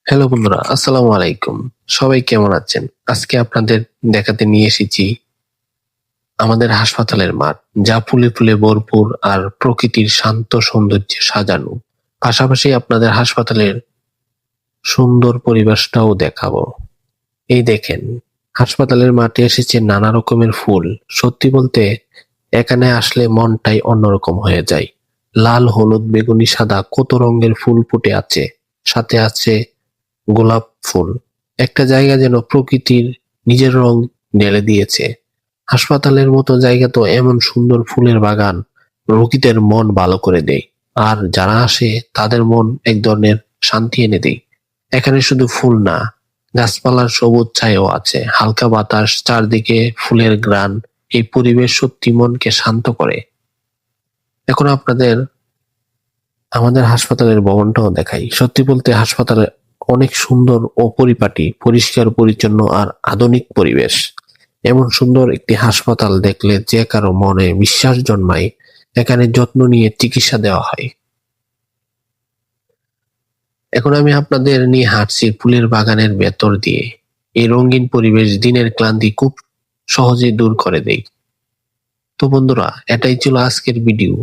Hello বন্ধুরা, আসসালামু আলাইকুম। সবাই কেমন আছেন? আজকে আপনাদের দেখাতে নিয়ে এসেছি আমাদের হাসপাতালের মাঠ, যা ফুলে ফুলে ভরপুর আর প্রকৃতির শান্ত সৌন্দর্যে সাজানো। পাশাপাশি আপনাদের হাসপাতালের সুন্দর পরিবেশটাও দেখাবো। এই দেখেন, হাসপাতালের মাঠে এসেছে নানা রকমের ফুল। সত্যি বলতে এখানে আসলে মনটাই অন্যরকম হয়ে যায়। লাল, হলুদ, বেগুনি, সাদা কত রঙের ফুল ফুটে আছে, সাথে আছে গোলাপ ফুল। একটা জায়গা যেন প্রকৃতির নিজের রং ঢেলে দিয়েছে। হাসপাতালের মতো জায়গা তো এমন সুন্দর ফুলের বাগান রোগীদের মন ভালো করে দেয়, আর যারা আসে তাদের মন এক ধরনের শান্তি এনে দেয়। এখানে শুধু ফুল না, গাছপালার সবুজ ছায়াও আছে, হালকা বাতাস, চারদিকে ফুলের ঘ্রাণ। এই পরিবেশ সত্যি মনকে শান্ত করে। এখন আপনাদের আমাদের হাসপাতালের ভবনটাও দেখাই। সত্যি বলতে হাসপাতালে অনেক সুন্দর ও পরিপাটি, পরিষ্কার পরিচ্ছন্ন আর আধুনিক পরিবেশ। এমন সুন্দর একটি হাসপাতাল দেখলে যে কারো মনে বিশ্বাস জন্মায়। এখানে যত্ন নিয়ে চিকিৎসা দেওয়া হয়। এখন আমি আপনাদের নিয়ে হাঁটছি ফুলের বাগানের ভেতর দিয়ে। এই রঙিন পরিবেশ দিনের ক্লান্তি খুব সহজে দূর করে দেয়। তো বন্ধুরা, এটাই ছিল আজকের ভিডিও।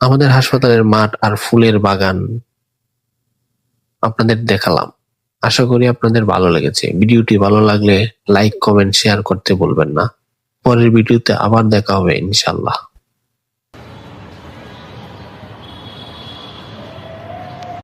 আমাদের হাসপাতালের মাঠ আর ফুলের বাগান আপনাদের দেখালাম। আশা করি আপনাদের ভালো লেগেছে। ভিডিওটি ভালো লাগলে লাইক, কমেন্ট, শেয়ার করতে ভুলবেন না। পরের ভিডিওতে আবার দেখা হবে ইনশাআল্লাহ।